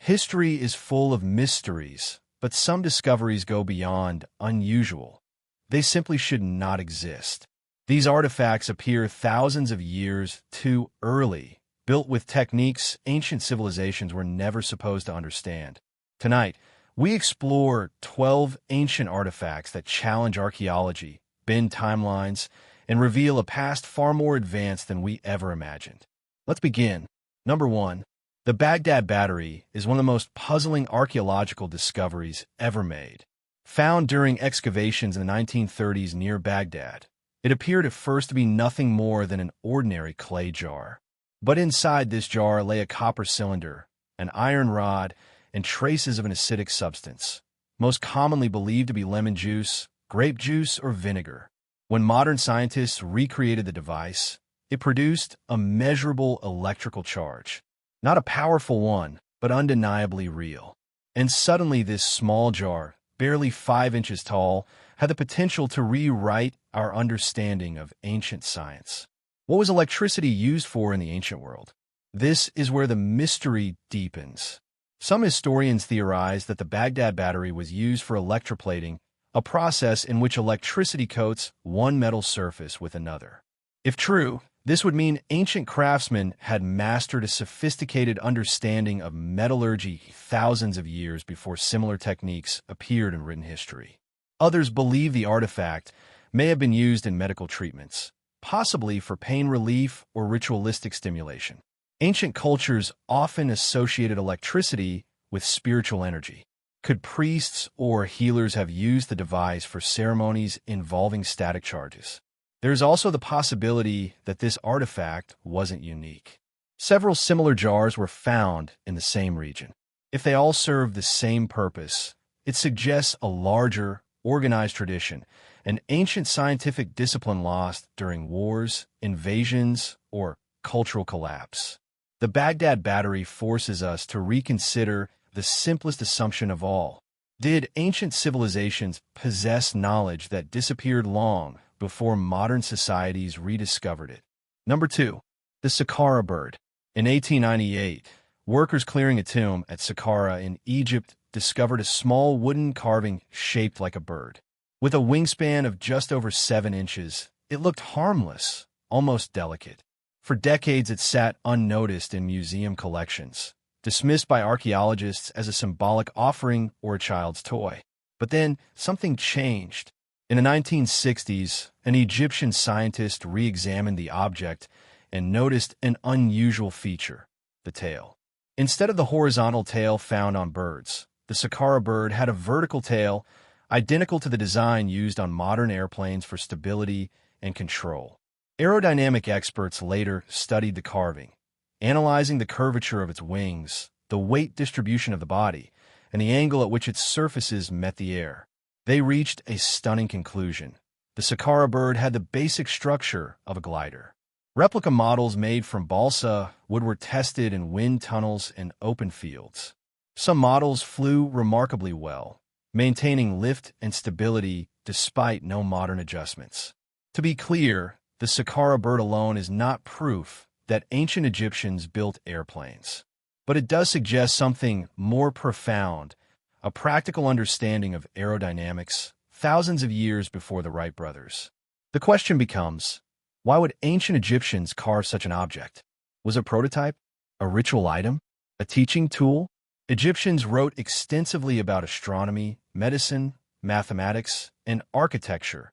History is full of mysteries, but some discoveries go beyond unusual. They simply should not exist. These artifacts appear thousands of years too early, built with techniques ancient civilizations were never supposed to understand. Tonight, we explore 12 ancient artifacts that challenge archaeology, bend timelines, and reveal a past far more advanced than we ever imagined. Let's begin. Number 1. The Baghdad Battery is one of the most puzzling archaeological discoveries ever made. Found during excavations in the 1930s near Baghdad, it appeared at first to be nothing more than an ordinary clay jar. But inside this jar lay a copper cylinder, an iron rod, and traces of an acidic substance, most commonly believed to be lemon juice, grape juice, or vinegar. When modern scientists recreated the device, it produced a measurable electrical charge. Not a powerful one, but undeniably real. And suddenly this small jar, barely 5 inches tall, had the potential to rewrite our understanding of ancient science. What was electricity used for in the ancient world? This is where the mystery deepens. Some historians theorize that the Baghdad Battery was used for electroplating, a process in which electricity coats one metal surface with another. If true, this would mean ancient craftsmen had mastered a sophisticated understanding of metallurgy thousands of years before similar techniques appeared in written history. Others believe the artifact may have been used in medical treatments, possibly for pain relief or ritualistic stimulation. Ancient cultures often associated electricity with spiritual energy. Could priests or healers have used the device for ceremonies involving static charges? There is also the possibility that this artifact wasn't unique. Several similar jars were found in the same region. If they all serve the same purpose, it suggests a larger, organized tradition, an ancient scientific discipline lost during wars, invasions, or cultural collapse. The Baghdad Battery forces us to reconsider the simplest assumption of all. Did ancient civilizations possess knowledge that disappeared long before modern societies rediscovered it? Number 2. The Saqqara Bird. In 1898, workers clearing a tomb at Saqqara in Egypt discovered a small wooden carving shaped like a bird. With a wingspan of just over 7 inches, it looked harmless, almost delicate. For decades it sat unnoticed in museum collections, dismissed by archaeologists as a symbolic offering or a child's toy. But then something changed. In the 1960s, an Egyptian scientist re-examined the object and noticed an unusual feature: the tail. Instead of the horizontal tail found on birds, the Saqqara bird had a vertical tail identical to the design used on modern airplanes for stability and control. Aerodynamic experts later studied the carving, analyzing the curvature of its wings, the weight distribution of the body, and the angle at which its surfaces met the air. They reached a stunning conclusion. The Saqqara bird had the basic structure of a glider. Replica models made from balsa wood were tested in wind tunnels and open fields. Some models flew remarkably well, maintaining lift and stability despite no modern adjustments. To be clear, the Saqqara bird alone is not proof that ancient Egyptians built airplanes. But it does suggest something more profound, a practical understanding of aerodynamics thousands of years before the Wright brothers. The question becomes, why would ancient Egyptians carve such an object? Was it a prototype? A ritual item? A teaching tool? Egyptians wrote extensively about astronomy, medicine, mathematics, and architecture,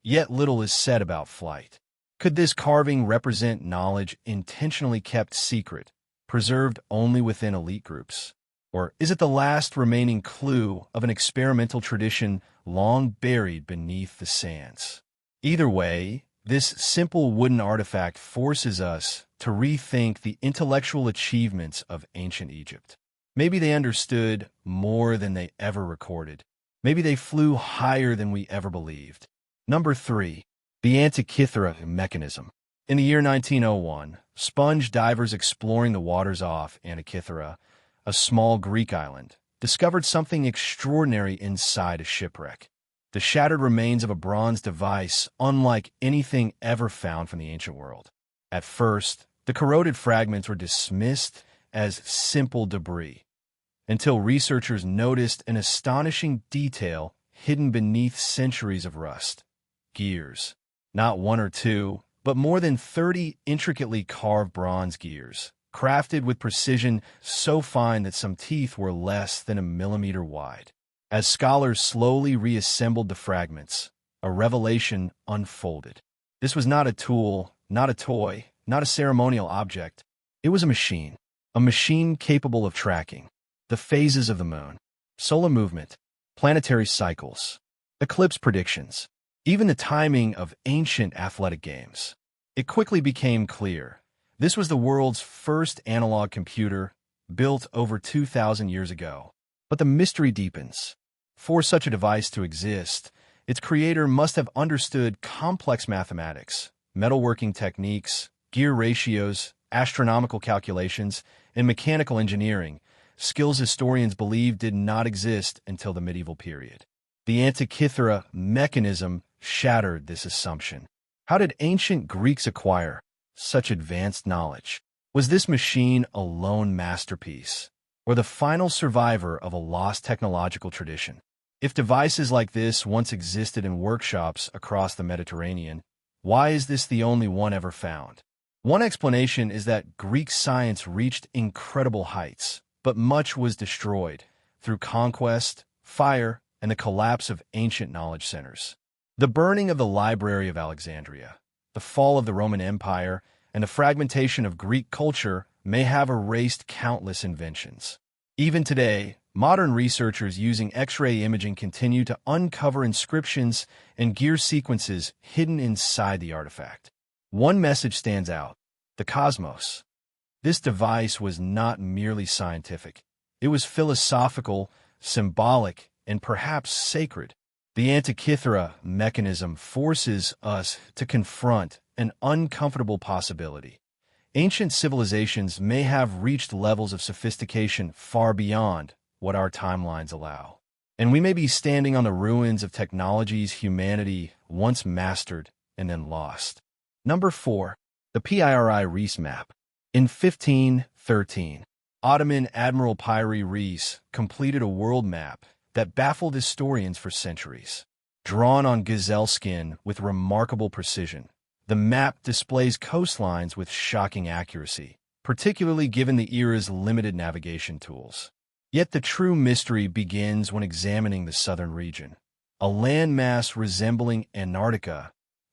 yet little is said about flight. Could this carving represent knowledge intentionally kept secret, preserved only within elite groups? Or is it the last remaining clue of an experimental tradition long buried beneath the sands? Either way, this simple wooden artifact forces us to rethink the intellectual achievements of ancient Egypt. Maybe they understood more than they ever recorded. Maybe they flew higher than we ever believed. Number 3. The Antikythera Mechanism. In the year 1901, sponge divers exploring the waters off Antikythera, a small Greek island, discovered something extraordinary inside a shipwreck. The shattered remains of a bronze device unlike anything ever found from the ancient world. At first, the corroded fragments were dismissed as simple debris. until researchers noticed an astonishing detail hidden beneath centuries of rust. Gears. Not one or two, but more than 30 intricately carved bronze gears, crafted with precision so fine that some teeth were less than a millimeter wide. As scholars slowly reassembled the fragments, a revelation unfolded. This was not a tool, not a toy, not a ceremonial object. It was a machine capable of tracking the phases of the moon, solar movement, planetary cycles, eclipse predictions, even the timing of ancient athletic games. It quickly became clear this was the world's first analog computer, built over 2,000 years ago. But the mystery deepens. For such a device to exist, its creator must have understood complex mathematics, metalworking techniques, gear ratios, astronomical calculations, and mechanical engineering, skills historians believe did not exist until the medieval period. The Antikythera Mechanism shattered this assumption. How did ancient Greeks acquire such advanced knowledge? Was this machine a lone masterpiece, or the final survivor of a lost technological tradition? If devices like this once existed in workshops across the Mediterranean, why is this the only one ever found? One explanation is that Greek science reached incredible heights, but much was destroyed through conquest, fire, and the collapse of ancient knowledge centers. The burning of the Library of Alexandria, the fall of the Roman Empire, and the fragmentation of Greek culture may have erased countless inventions. Even today, modern researchers using X-ray imaging continue to uncover inscriptions and gear sequences hidden inside the artifact. One message stands out: the cosmos. This device was not merely scientific. It was philosophical, symbolic, and perhaps sacred. The Antikythera Mechanism forces us to confront an uncomfortable possibility. Ancient civilizations may have reached levels of sophistication far beyond what our timelines allow. And we may be standing on the ruins of technologies humanity once mastered and then lost. Number 4. The Piri Reis Map. In 1513, Ottoman Admiral Piri Reis completed a world map that baffled historians for centuries. Drawn on gazelle skin with remarkable precision, the map displays coastlines with shocking accuracy, particularly given the era's limited navigation tools. Yet the true mystery begins when examining the southern region, a landmass resembling Antarctica,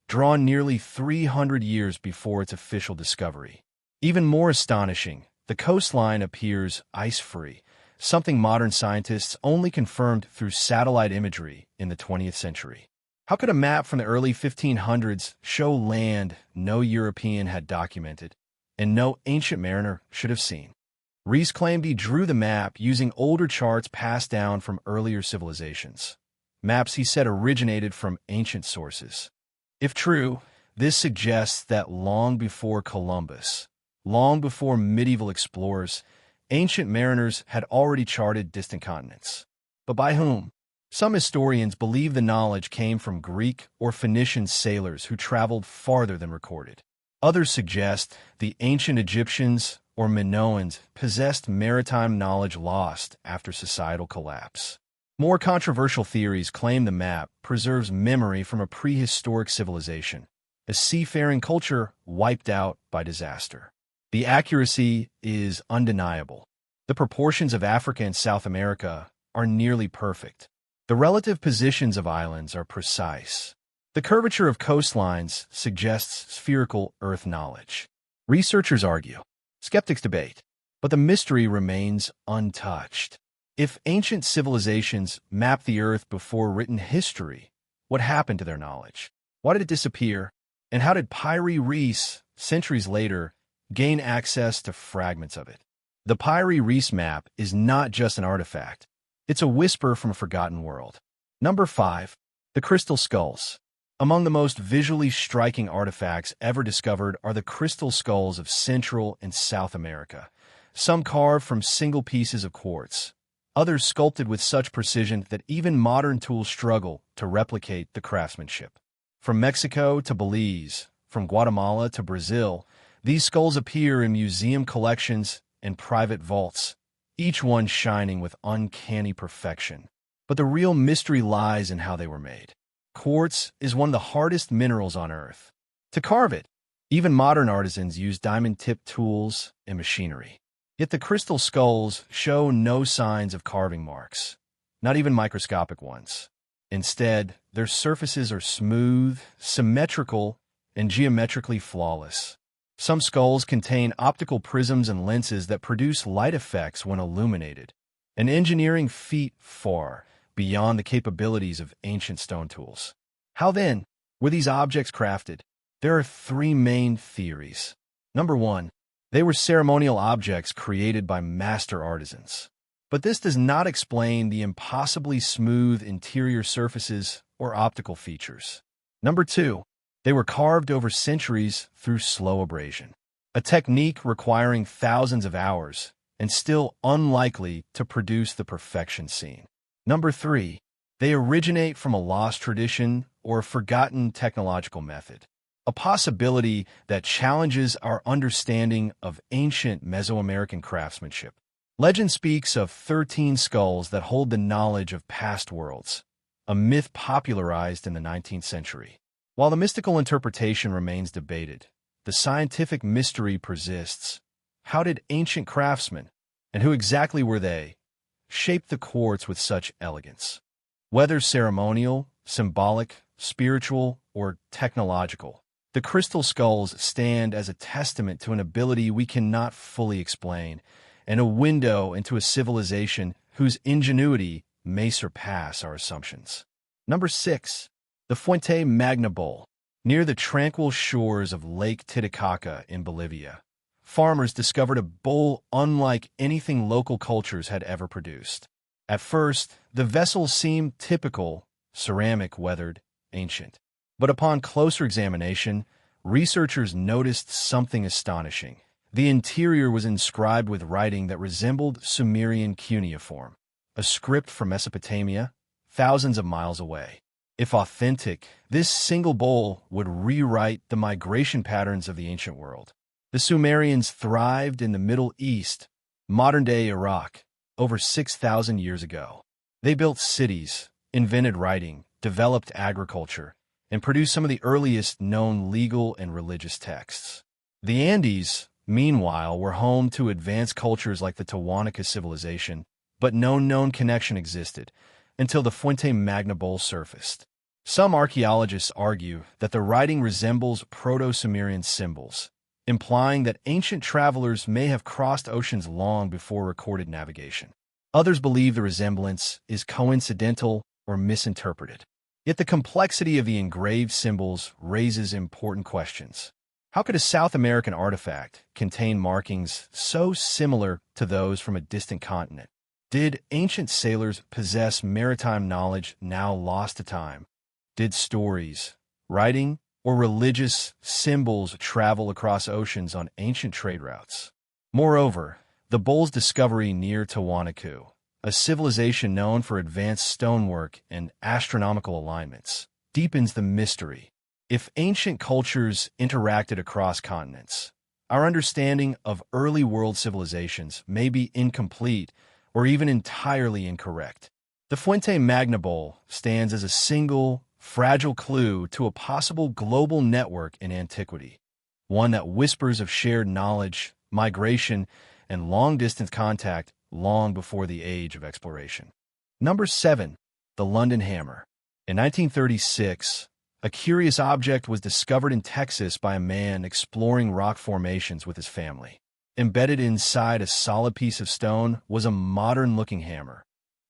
drawn nearly 300 years before its official discovery. Even more astonishing, the coastline appears ice-free, something modern scientists only confirmed through satellite imagery in the 20th century. How could a map from the early 1500s show land no European had documented and no ancient mariner should have seen? Reis claimed he drew the map using older charts passed down from earlier civilizations. Maps he said originated from ancient sources. If true, this suggests that long before Columbus, long before medieval explorers, ancient mariners had already charted distant continents. But by whom? Some historians believe the knowledge came from Greek or Phoenician sailors who traveled farther than recorded. Others suggest the ancient Egyptians or Minoans possessed maritime knowledge lost after societal collapse. More controversial theories claim the map preserves memory from a prehistoric civilization, a seafaring culture wiped out by disaster. The accuracy is undeniable. The proportions of Africa and South America are nearly perfect. The relative positions of islands are precise. The curvature of coastlines suggests spherical Earth knowledge. Researchers argue, skeptics debate, but the mystery remains untouched. If ancient civilizations mapped the Earth before written history, what happened to their knowledge? Why did it disappear? And how did Piri Reis, centuries later, gain access to fragments of it? The Piri Reis Map is not just an artifact. It's a whisper from a forgotten world. Number 5. The Crystal Skulls. Among the most visually striking artifacts ever discovered are the crystal skulls of Central and South America, some carved from single pieces of quartz, others sculpted with such precision that even modern tools struggle to replicate the craftsmanship. From Mexico to Belize, from Guatemala to Brazil, these skulls appear in museum collections and private vaults, each one shining with uncanny perfection. But the real mystery lies in how they were made. Quartz is one of the hardest minerals on Earth. To carve it, even modern artisans use diamond-tipped tools and machinery. Yet the crystal skulls show no signs of carving marks, not even microscopic ones. Instead, their surfaces are smooth, symmetrical, and geometrically flawless. Some skulls contain optical prisms and lenses that produce light effects when illuminated, an engineering feat far beyond the capabilities of ancient stone tools. How then were these objects crafted? There are three main theories. Number one, they were ceremonial objects created by master artisans. But this does not explain the impossibly smooth interior surfaces or optical features. Number two, they were carved over centuries through slow abrasion, a technique requiring thousands of hours and still unlikely to produce the perfection seen. Number three, they originate from a lost tradition or a forgotten technological method, a possibility that challenges our understanding of ancient Mesoamerican craftsmanship. Legend speaks of 13 skulls that hold the knowledge of past worlds, a myth popularized in the 19th century. While the mystical interpretation remains debated, the scientific mystery persists. How did ancient craftsmen, and who exactly were they, shape the quartz with such elegance? Whether ceremonial, symbolic, spiritual, or technological, the crystal skulls stand as a testament to an ability we cannot fully explain, and a window into a civilization whose ingenuity may surpass our assumptions. Number 6. The Fuente Magna Bowl. Near the tranquil shores of Lake Titicaca in Bolivia, farmers discovered a bowl unlike anything local cultures had ever produced. At first, the vessel seemed typical, ceramic, weathered, ancient. But upon closer examination, researchers noticed something astonishing. The interior was inscribed with writing that resembled Sumerian cuneiform, a script from Mesopotamia, thousands of miles away. If authentic, this single bowl would rewrite the migration patterns of the ancient world. The Sumerians thrived in the Middle East, modern-day Iraq, over 6,000 years ago. They built cities, invented writing, developed agriculture, and produced some of the earliest known legal and religious texts. The Andes, meanwhile, were home to advanced cultures like the Tiwanaku civilization, but no known connection existed until the Fuente Magna Bowl surfaced. Some archaeologists argue that the writing resembles Proto-Sumerian symbols, implying that ancient travelers may have crossed oceans long before recorded navigation. Others believe the resemblance is coincidental or misinterpreted. Yet the complexity of the engraved symbols raises important questions. How could a South American artifact contain markings so similar to those from a distant continent? Did ancient sailors possess maritime knowledge now lost to time? Did stories, writing, or religious symbols travel across oceans on ancient trade routes? Moreover, the bowl's discovery near Tiwanaku, a civilization known for advanced stonework and astronomical alignments, deepens the mystery. If ancient cultures interacted across continents, our understanding of early world civilizations may be incomplete or even entirely incorrect. The Fuente Magna Bowl stands as a single, fragile clue to a possible global network in antiquity, one that whispers of shared knowledge, migration, and long-distance contact long before the age of exploration. Number 7. The London Hammer. In 1936, a curious object was discovered in Texas by a man exploring rock formations with his family. Embedded inside a solid piece of stone was a modern-looking hammer,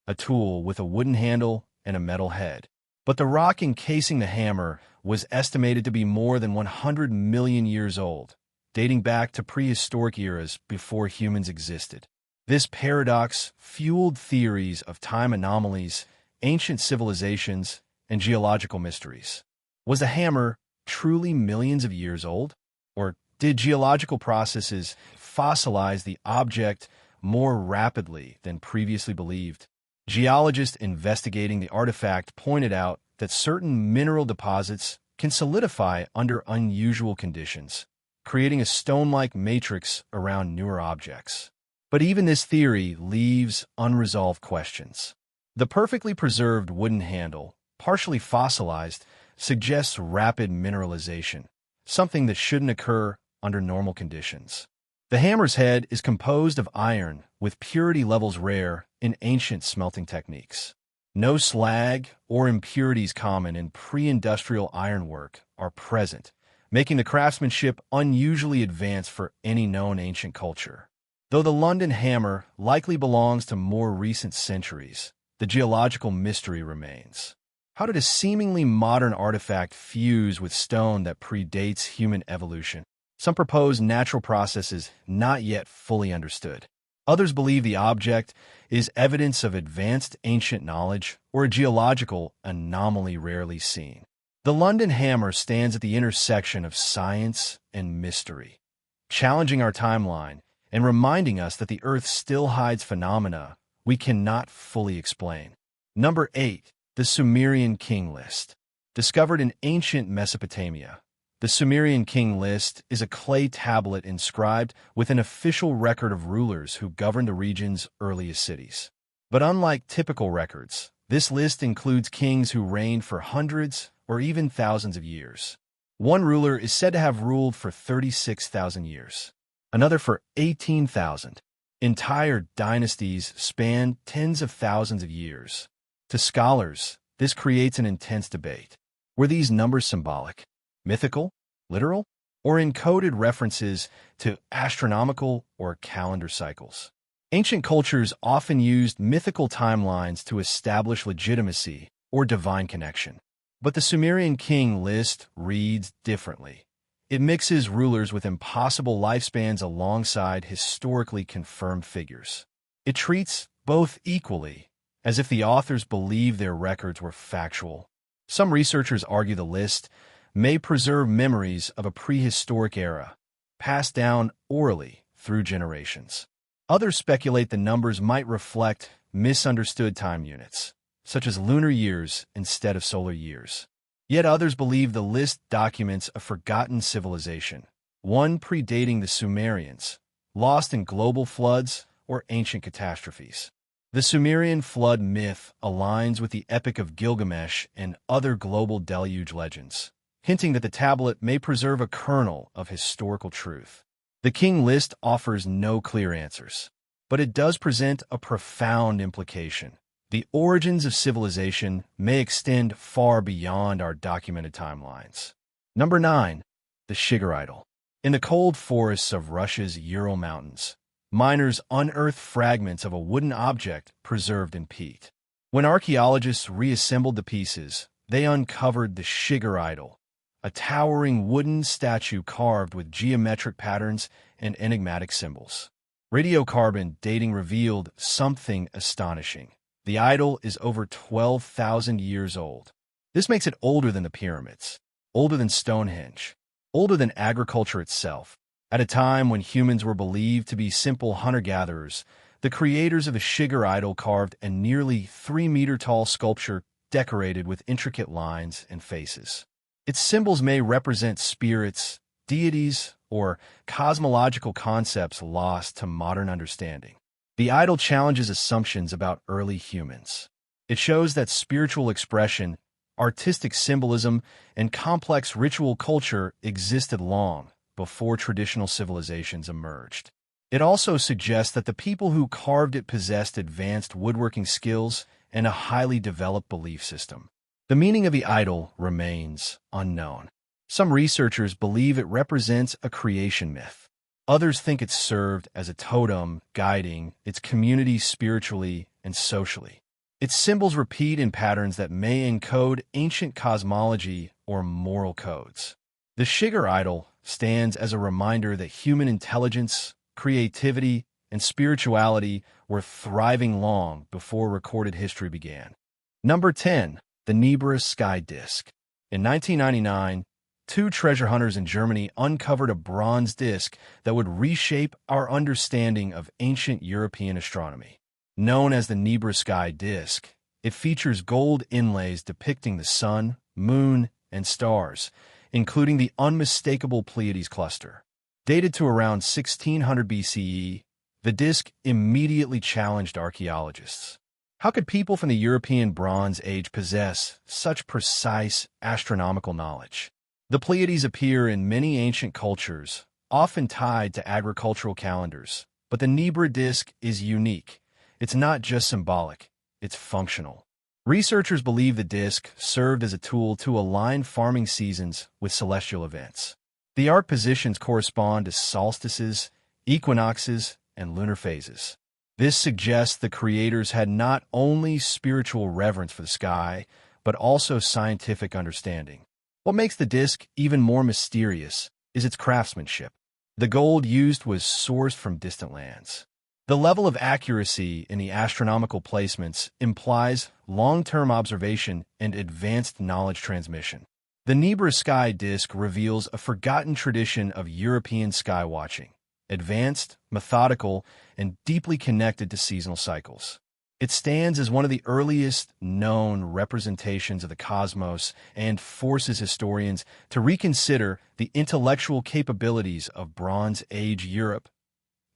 a tool with a wooden handle and a metal head. But the rock encasing the hammer was estimated to be more than 100 million years old, dating back to prehistoric eras before humans existed. This paradox fueled theories of time anomalies, ancient civilizations, and geological mysteries. Was the hammer truly millions of years old? Or did geological processes fossilize the object more rapidly than previously believed? Geologists investigating the artifact pointed out that certain mineral deposits can solidify under unusual conditions, creating a stone-like matrix around newer objects. But even this theory leaves unresolved questions. The perfectly preserved wooden handle, partially fossilized, suggests rapid mineralization, something that shouldn't occur under normal conditions. The hammer's head is composed of iron, with purity levels rare in ancient smelting techniques. No slag or impurities common in pre-industrial ironwork are present, making the craftsmanship unusually advanced for any known ancient culture. Though the London hammer likely belongs to more recent centuries, the geological mystery remains. How did a seemingly modern artifact fuse with stone that predates human evolution? Some propose natural processes not yet fully understood. Others believe the object is evidence of advanced ancient knowledge or a geological anomaly rarely seen. The London hammer stands at the intersection of science and mystery, challenging our timeline and reminding us that the Earth still hides phenomena we cannot fully explain. Number 8. The Sumerian King List. Discovered in ancient Mesopotamia, the Sumerian King List is a clay tablet inscribed with an official record of rulers who governed the region's earliest cities. But unlike typical records, this list includes kings who reigned for hundreds or even thousands of years. One ruler is said to have ruled for 36,000 years, another for 18,000. Entire dynasties span tens of thousands of years. To scholars, this creates an intense debate. Were these numbers symbolic, mythical, literal, or encoded references to astronomical or calendar cycles? Ancient cultures often used mythical timelines to establish legitimacy or divine connection. But the Sumerian King List reads differently. It mixes rulers with impossible lifespans alongside historically confirmed figures. It treats both equally, as if the authors believe their records were factual. Some researchers argue the list may preserve memories of a prehistoric era, passed down orally through generations. Others speculate the numbers might reflect misunderstood time units, such as lunar years instead of solar years. Yet others believe the list documents a forgotten civilization, one predating the Sumerians, lost in global floods or ancient catastrophes. The Sumerian flood myth aligns with the Epic of Gilgamesh and other global deluge legends, hinting that the tablet may preserve a kernel of historical truth. The King List offers no clear answers, but it does present a profound implication. The origins of civilization may extend far beyond our documented timelines. Number 9. The Shigir Idol. In the cold forests of Russia's Ural Mountains, miners unearthed fragments of a wooden object preserved in peat. When archaeologists reassembled the pieces, they uncovered the Shigir Idol, a towering wooden statue carved with geometric patterns and enigmatic symbols. Radiocarbon dating revealed something astonishing. The idol is over 12,000 years old. This makes it older than the pyramids, older than Stonehenge, older than agriculture itself. At a time when humans were believed to be simple hunter-gatherers, the creators of the Shigir Idol carved a nearly 3-meter-tall sculpture decorated with intricate lines and faces. Its symbols may represent spirits, deities, or cosmological concepts lost to modern understanding. The idol challenges assumptions about early humans. It shows that spiritual expression, artistic symbolism, and complex ritual culture existed long before traditional civilizations emerged. It also suggests that the people who carved it possessed advanced woodworking skills and a highly developed belief system. The meaning of the idol remains unknown. Some researchers believe it represents a creation myth. Others think it served as a totem guiding its community spiritually and socially. Its symbols repeat in patterns that may encode ancient cosmology or moral codes. The Shigir Idol stands as a reminder that human intelligence, creativity, and spirituality were thriving long before recorded history began. Number 10. The Nebra Sky Disk. In 1999, 2 treasure hunters in Germany uncovered a bronze disk that would reshape our understanding of ancient European astronomy. Known as the Nebra Sky Disk, it features gold inlays depicting the sun, moon, and stars, including the unmistakable Pleiades cluster. Dated to around 1600 BCE, The disk immediately challenged archaeologists. How could people from the European Bronze Age possess such precise astronomical knowledge? The Pleiades appear in many ancient cultures, often tied to agricultural calendars, but the Nebra disk is unique. It's not just symbolic, it's functional. Researchers believe the disk served as a tool to align farming seasons with celestial events. The arc positions correspond to solstices, equinoxes, and lunar phases. This suggests the creators had not only spiritual reverence for the sky, but also scientific understanding. What makes the disk even more mysterious is its craftsmanship. The gold used was sourced from distant lands. The level of accuracy in the astronomical placements implies long-term observation and advanced knowledge transmission. The Nebra Sky Disk reveals a forgotten tradition of European sky watching, advanced, methodical, and deeply connected to seasonal cycles. It stands as one of the earliest known representations of the cosmos and forces historians to reconsider the intellectual capabilities of Bronze Age Europe.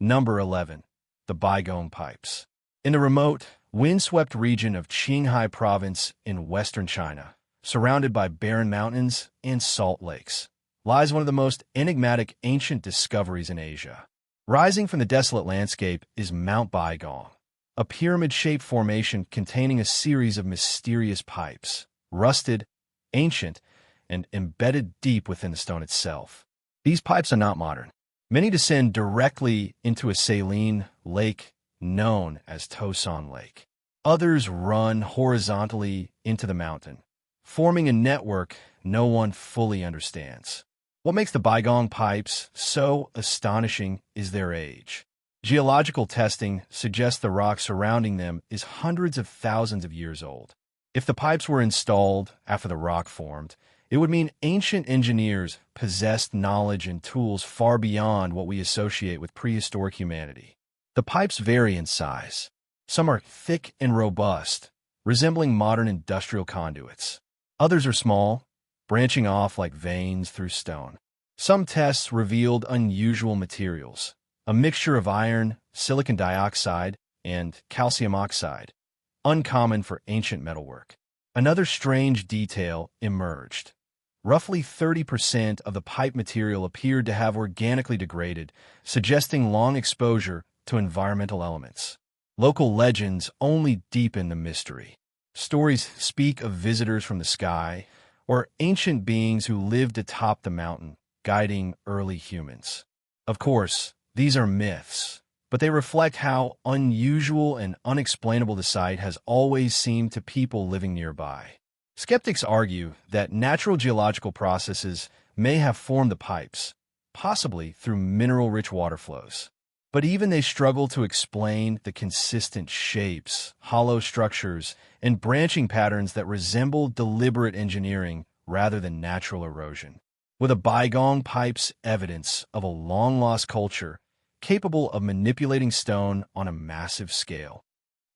Number 11. The Baigong Pipes. In the remote, windswept region of Qinghai Province in western China, surrounded by barren mountains and salt lakes, lies one of the most enigmatic ancient discoveries in Asia. Rising from the desolate landscape is Mount Baigong, a pyramid-shaped formation containing a series of mysterious pipes, rusted, ancient, and embedded deep within the stone itself. These pipes are not modern. Many descend directly into a saline lake known as Tosan Lake. Others run horizontally into the mountain, forming a network no one fully understands. What makes the Baigong Pipes so astonishing is their age. Geological testing suggests the rock surrounding them is hundreds of thousands of years old. If the pipes were installed after the rock formed, it would mean ancient engineers possessed knowledge and tools far beyond what we associate with prehistoric humanity. The pipes vary in size. Some are thick and robust, resembling modern industrial conduits. Others are small, branching off like veins through stone. Some tests revealed unusual materials, a mixture of iron, silicon dioxide, and calcium oxide, uncommon for ancient metalwork. Another strange detail emerged. Roughly 30% of the pipe material appeared to have organically degraded, suggesting long exposure to environmental elements. Local legends only deepen the mystery. Stories speak of visitors from the sky, or ancient beings who lived atop the mountain, guiding early humans. Of course, these are myths, but they reflect how unusual and unexplainable the site has always seemed to people living nearby. Skeptics argue that natural geological processes may have formed the pipes, possibly through mineral-rich water flows. But even they struggle to explain the consistent shapes, hollow structures, and branching patterns that resemble deliberate engineering rather than natural erosion. With a Baigong Pipes evidence of a long-lost culture capable of manipulating stone on a massive scale.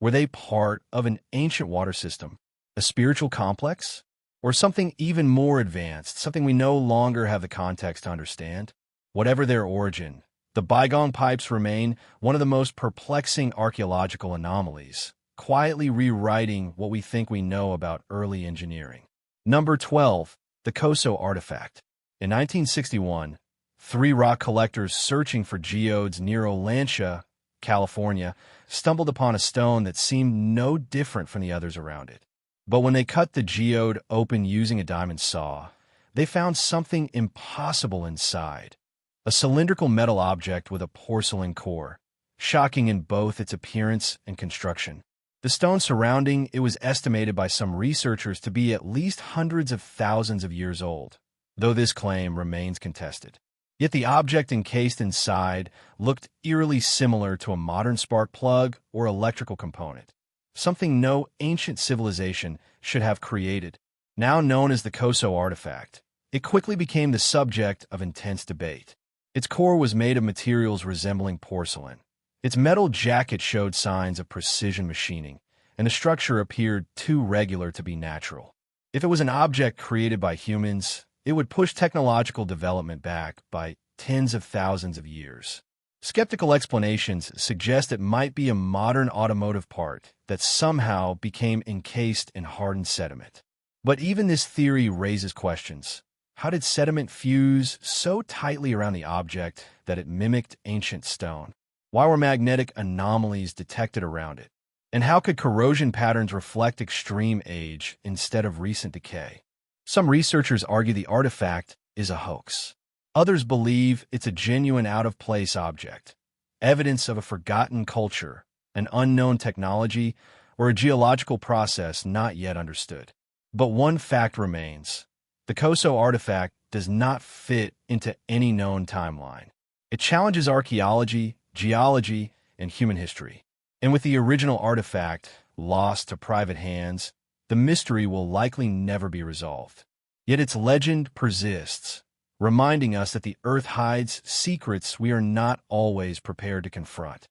Were they part of an ancient water system, a spiritual complex, or something even more advanced, something we no longer have the context to understand? Whatever their origin, the Baigong Pipes remain one of the most perplexing archaeological anomalies, quietly rewriting what we think we know about early engineering. Number 12. The Coso Artifact. In 1961, 3 rock collectors searching for geodes near Olancha, California, stumbled upon a stone that seemed no different from the others around it. But when they cut the geode open using a diamond saw, they found something impossible inside. A cylindrical metal object with a porcelain core, shocking in both its appearance and construction. The stone surrounding it was estimated by some researchers to be at least hundreds of thousands of years old, though this claim remains contested. Yet the object encased inside looked eerily similar to a modern spark plug or electrical component, something no ancient civilization should have created. Now known as the Coso Artifact, it quickly became the subject of intense debate. Its core was made of materials resembling porcelain. Its metal jacket showed signs of precision machining, and the structure appeared too regular to be natural. If it was an object created by humans, it would push technological development back by tens of thousands of years. Skeptical explanations suggest it might be a modern automotive part that somehow became encased in hardened sediment. But even this theory raises questions. How did sediment fuse so tightly around the object that it mimicked ancient stone? Why were magnetic anomalies detected around it? And how could corrosion patterns reflect extreme age instead of recent decay? Some researchers argue the artifact is a hoax. Others believe it's a genuine out-of-place object, evidence of a forgotten culture, an unknown technology, or a geological process not yet understood. But one fact remains. The Coso Artifact does not fit into any known timeline. It challenges archaeology, geology, and human history. And with the original artifact lost to private hands, the mystery will likely never be resolved. Yet its legend persists, reminding us that the Earth hides secrets we are not always prepared to confront.